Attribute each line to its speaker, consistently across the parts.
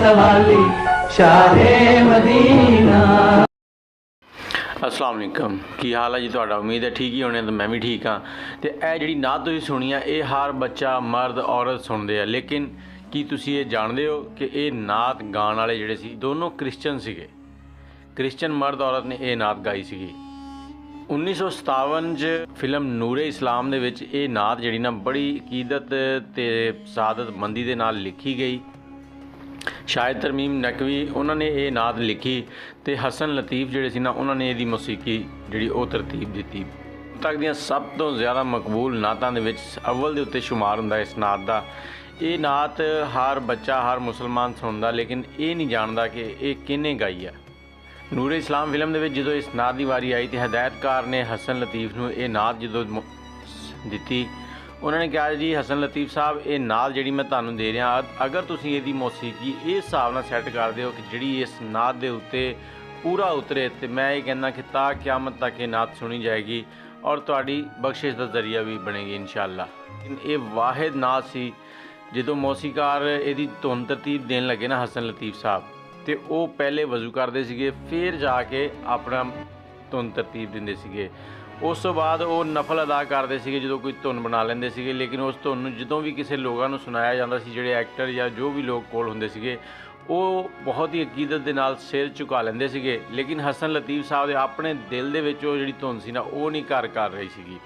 Speaker 1: सवाली शाहे मदीना।
Speaker 2: अस्सलाम वालेकुम, की हाल है जी तुहाडा? उम्मीद है ठीक ही होने। तो मैं भी ठीक हाँ। तो यह जी नात तुसीं सुनी है, ये हर बच्चा मर्द औरत सुनते हैं, लेकिन की तुसीं ये जानते हो कि ये नात गाने वाले जिहड़े सी दोनों क्रिश्चन सीगे। क्रिश्चन मर्द औरत ने यह नात गाई सी। 1957 च फिल्म नूरे इस्लाम दे विच ये नात जिहड़ी ना बड़ी अकीदत ते सादतमंदी दे नाल लिखी गई। शायद तरमीम नकवी उन्होंने ये नात लिखी तो हसन लतीफ़ जिहड़े सी ना उन्होंने इहदी मौसीकी जिहड़ी ओह तरतीब दित्ती। तक दियां सब तो ज़्यादा मकबूल नातां दे विच अव्वल दे उत्ते शुमार हुंदा इस नात दा। ये नात हर बच्चा हर मुसलमान सुनदा, लेकिन ये नहीं जानदा कि ये किहने गाई है। नूरे इस्लाम फिल्म दे विच जदों इस नात की वारी आई तो हदायतकार ने हसन लतीफ़ नूं ये नात जदों दित्ती, उन्होंने कहा जी हसन लतीफ़ साहब ये नात जी मैं तुहानूं दे रहा, अगर तुसीं इहदी मौसीकी इस हिसाब नाल सैट कर दिओ कि जिहड़ी इस नात दे उत्ते पूरा उतरे, तो मैं ये कहना कि ता क़यामत तक ये नात सुनी जाएगी और तुहाडी बख्शिश का जरिया भी बनेगी इंशाअल्लाह। लेकिन ये वाहिद नात सी जदों मौसीकार इहदी धुन तरतीब देन लगे ना हसन लतीफ़ साहब, तो वो पहले वज़ू करते सीगे, फिर जाके अपना धुन तरतीब दिंदे सीगे। उस तो बाद वो नफल अदा करते थे जो कोई धुन बना लेंदे सीगे, लेकिन उस धुन जो भी किसी लोगों को सुनाया जाता सी, जिहड़े एक्टर या जो भी लोग कोल हुंदे सीगे, वो बहुत ही अकीदत दे नाल सिर झुका लेंदे सीगे। लेकिन हसन लतीफ़ साहब दे अपने दिल दे विच वो जिहड़ी धुन सी ना वो नहीं घर कर रही सीगी,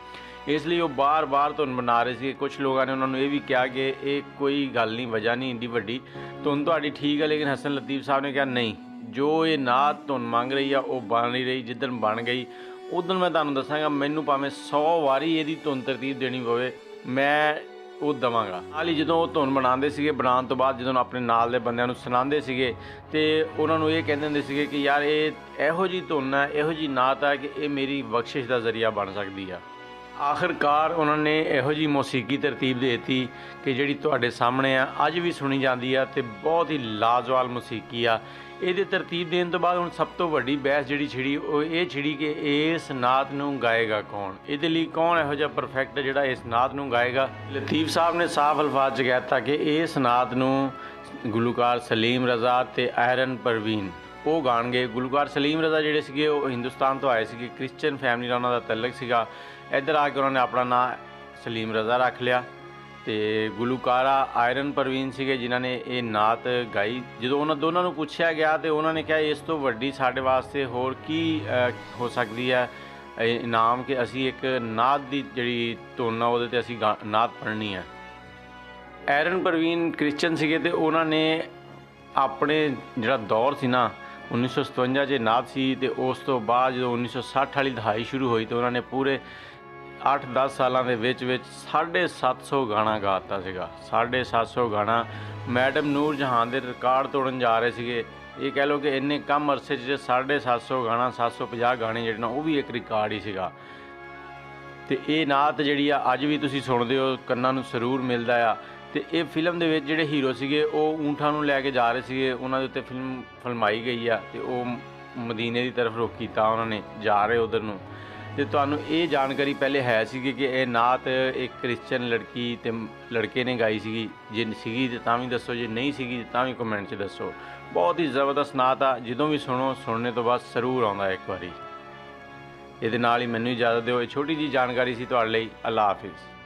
Speaker 2: इसलिए वो बार बार धुन बना रहे थे। कुछ लोगों ने उन्होंने ये भी कहा कि ये कोई गल नहीं, वजह नहीं एडी वड्डी, धुन तुहाडी ठीक है, लेकिन हसन लतीफ़ साहब ने कहा नहीं, जो ये नात धुन मंग रही है वो बन नहीं रही। जिदन बन गई उदन मैं तुहानूं दसांगा, मैनूं भावें 100 वारी इहदी धुन तरतीब देनी पवे, मैं वो देवांगा। नाल ही जदों वो धुन बनाते सीगे, बनाउण तो बाद जदों अपने नाल दे बंदिआं नूं सुणांदे सीगे ते उन्हां नूं ये कहंदे हुंदे सीगे कि यार ये इहो जी धुन है, इहो जी नात है कि ये मेरी बख्शिश का जरिया बन सकती है। आखिरकार उन्होंने इहो जी मौसीकी तरतीब दे दी कि जिहड़ी तुहाडे सामने आ अज भी सुनी जाती है, तो बहुत ही लाजवाब मौसीकी आ। ये तरतीब देने तो बाद हुण सब तो वड्डी बहस जिहड़ी छिड़ी वो ये छिड़ी कि इस नात नूं गाएगा कौन, इहदे लई कौन इहो जिहा परफेक्ट है जिहड़ा इस नात नूं गाएगा। लतीफ़ साहब ने साफ अल्फाज च कहता कि इस नात नूं गुलकार सलीम रज़ा ते आयरन परवीन वो गाणगे। गुलकार सलीम रज़ा जिहड़े सीगे वो हिंदुस्तान तो आए सीगे, क्रिश्चियन फैमिली नाल उन्हां दा तल्लक सीगा। इधर आके उन्होंने अपना नाम सलीम रज़ा रख लिया। तो गुलकारा आयरन परवीन सीगे जिन्हों ने ये नात गाई। जो उन्होंने दोनों को पूछा गया तो उन्होंने कहा इस तो वड्डी साडे वास्ते होर की हो सकती है इनाम कि असी एक नात की जिहड़ी धुन आ उहदे ते असी नात पढ़नी है। आयरन परवीन क्रिश्चियन सीगे ते उन्होंने अपने जिहड़ा दौर सी ना 1957 च नात सी, तो उस तो बाद जो 1960 वाली दहाई शुरू हुई तो उन्होंने पूरे 8-10 सालों के विच 750 गाना गाता सीगा। 750 गाना मैडम नूर जहान के रिकॉर्ड तोड़न जा रहे थे। ये कह लो कि इन्ने कम अरसे 750 गाना 750 गाने जिहड़े ना वो भी एक रिकॉर्ड ही सीगा। तो ये नात जिहड़ी अज भी तुसीं सुणदे हो, कन्नां नूं सरूर मिलदा आ। तो ये फिल्म दे विच जिहड़े हीरो सीगे वो ऊंठां नूं लैके जा रहे सीगे, उन्हां दे उत्ते फिल्म फिल्माई गई आ ते वो मदीने की तरफ रुख कीता उन्होंने जा रहे उधर नूं। तो तुहानूं ये जानकारी पहले है सीगी कि यह नात एक क्रिश्चियन लड़की ते लड़के ने गाई सीगी, जे सीगी तो तां भी दसो, जे नहीं सीगी तां भी कमेंट च दसो। बहुत ही ज़बरदस्त नात आ, जदों भी सुनो सुनने तो बाद जरूर आउंदा एक बारी। ये नाल ही मैनूं इजाज़त दिओ। छोटी जी जानकारी सी तुहाडे लई। अल्लाह हाफिज़।